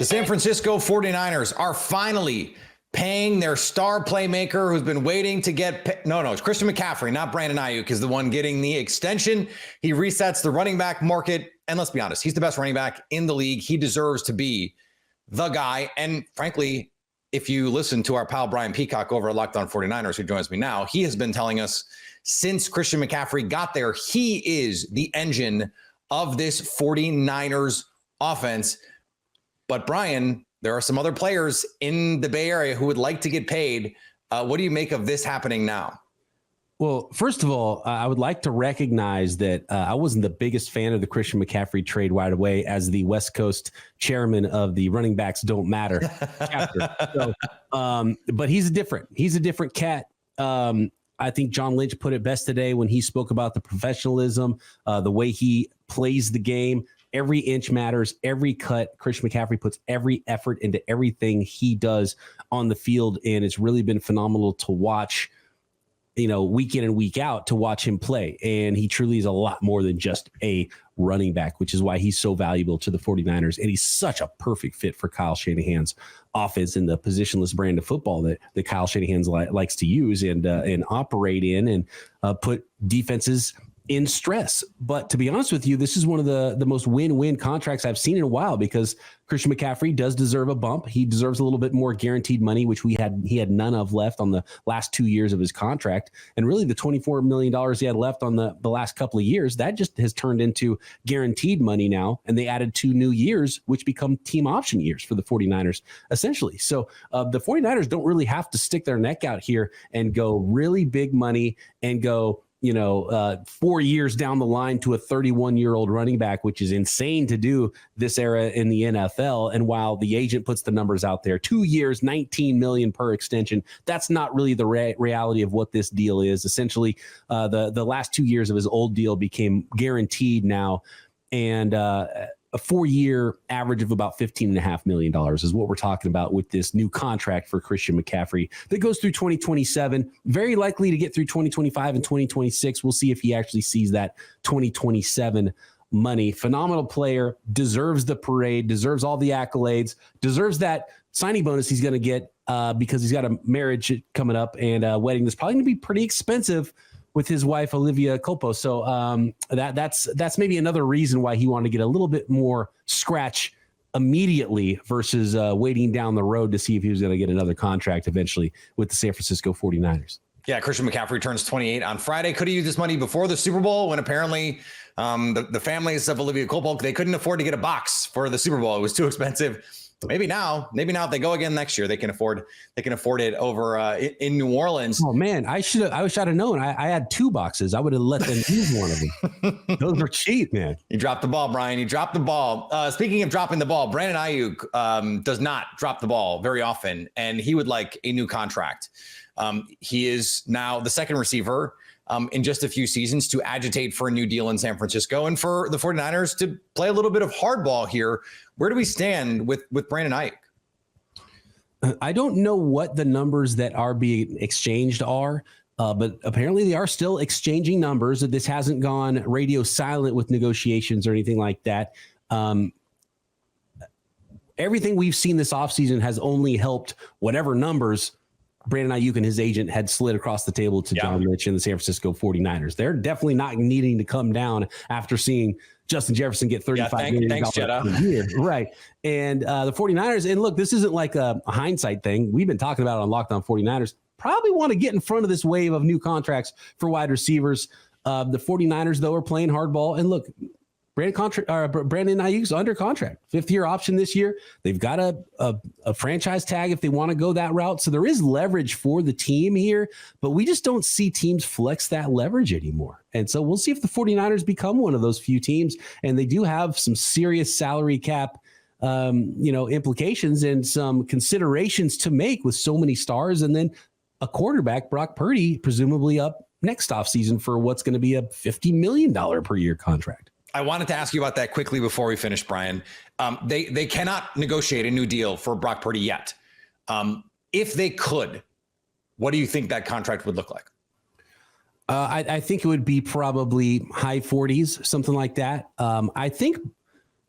The San Francisco 49ers are finally paying their star playmaker who's been waiting to get no, it's Christian McCaffrey, not Brandon Ayuk, is the one getting the extension. He resets the running back market. And let's be honest, he's the best running back in the league. He deserves to be the guy. And frankly, if you listen to our pal Brian Peacock over at Locked On 49ers, who joins me now, he has been telling us since Christian McCaffrey got there, he is the engine of this 49ers offense. But Brian, there are some other players in the Bay Area who would like to get paid. What do you make of this happening now? Well, first of all, I would like to recognize that I wasn't the biggest fan of the Christian McCaffrey trade right away as the West Coast chairman of the Running Backs Don't Matter chapter. So, but he's a different cat. I think John Lynch put it best today when he spoke about the professionalism, the way he plays the game. Every inch matters, every cut. Christian McCaffrey puts every effort into everything he does on the field, and it's really been phenomenal to watch, week in and week out, to watch him play. And he truly is a lot more than just a running back, which is why he's so valuable to the 49ers. And he's such a perfect fit for Kyle Shanahan's offense and the positionless brand of football that Kyle Shanahan likes to use and operate in and put defenses in stress. But to be honest with you, this is one of the most win-win contracts I've seen in a while, because Christian McCaffrey does deserve a bump. He deserves a little bit more guaranteed money, which he had none of left on the last 2 years of his contract. And really the $24 million he had left on the last couple of years, that just has turned into guaranteed money now. And they added 2 new years, which become team option years for the 49ers, essentially. So the 49ers don't really have to stick their neck out here and go really big money and go 4 years down the line to a 31-year-old running back, which is insane to do this era in the NFL. And while the agent puts the numbers out there, 2 years, $19 million per extension, that's not really the reality of what this deal is. Essentially, the last 2 years of his old deal became guaranteed now. And a 4-year average of about $15.5 million is what we're talking about with this new contract for Christian McCaffrey that goes through 2027, very likely to get through 2025 and 2026. We'll see if he actually sees that 2027 money. Phenomenal player, deserves the parade, deserves all the accolades, deserves that signing bonus he's going to get because he's got a marriage coming up and a wedding that's probably going to be pretty expensive with his wife, Olivia Culpo. So that's maybe another reason why he wanted to get a little bit more scratch immediately versus waiting down the road to see if he was going to get another contract eventually with the San Francisco 49ers. Yeah, Christian McCaffrey turns 28 on Friday. Could have used this money before the Super Bowl when apparently the families of Olivia Culpo, they couldn't afford to get a box for the Super Bowl. It was too expensive. Maybe now if they go again next year, they can afford it over in New Orleans. Oh man, I wish I'd have known. I had 2 boxes. I would have let them use one of them. Those were cheap, man. You dropped the ball, Brian. You dropped the ball. Speaking of dropping the ball, Brandon Ayuk does not drop the ball very often, and he would like a new contract. He is now the second receiver in just a few seasons to agitate for a new deal in San Francisco, and for the 49ers to play a little bit of hardball here. Where do we stand with Brandon Ayuk? I don't know what the numbers that are being exchanged are, but apparently they are still exchanging numbers. This hasn't gone radio silent with negotiations or anything like that. Everything we've seen this offseason has only helped whatever numbers Brandon Ayuk and his agent had slid across the table to John Lynch and the San Francisco 49ers. They're definitely not needing to come down after seeing Justin Jefferson get $35 million a year. Right. And the 49ers, and look, this isn't like a hindsight thing. We've been talking about it on Locked On 49ers. Probably want to get in front of this wave of new contracts for wide receivers. The 49ers, though, are playing hardball. And look, Brandon Ayuk's under contract, 5th-year option this year. They've got a franchise tag if they want to go that route. So there is leverage for the team here, but we just don't see teams flex that leverage anymore. And so we'll see if the 49ers become one of those few teams. And they do have some serious salary cap implications and some considerations to make with so many stars. And then a quarterback, Brock Purdy, presumably up next offseason for what's going to be a $50 million per year contract. I wanted to ask you about that quickly before we finish, Brian. They cannot negotiate a new deal for Brock Purdy yet. If they could, what do you think that contract would look like? I think it would be probably high 40s, something like that. I think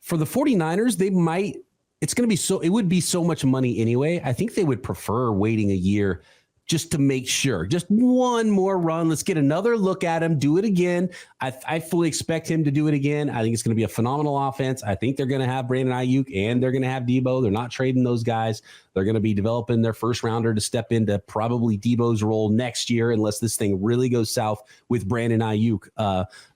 for the 49ers, they might it's going to be it would be so much money anyway. I think they would prefer waiting a year just to make sure, just one more run. Let's get another look at him, do it again. I fully expect him to do it again. I think it's going to be a phenomenal offense. I think they're going to have Brandon Ayuk and they're going to have Debo. They're not trading those guys. They're going to be developing their first rounder to step into probably Debo's role next year, unless this thing really goes south with Brandon Ayuk.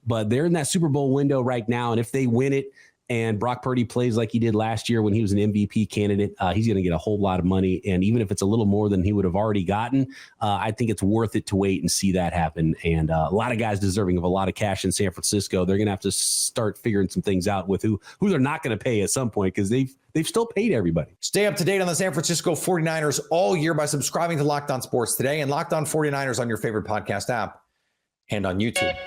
But they're in that Super Bowl window right now. And if they win it, and Brock Purdy plays like he did last year when he was an MVP candidate, he's going to get a whole lot of money. And even if it's a little more than he would have already gotten, I think it's worth it to wait and see that happen. And a lot of guys deserving of a lot of cash in San Francisco. They're going to have to start figuring some things out with who they're not going to pay at some point, because they've still paid everybody. Stay up to date on the San Francisco 49ers all year by subscribing to Locked On Sports Today and Locked On 49ers on your favorite podcast app and on YouTube.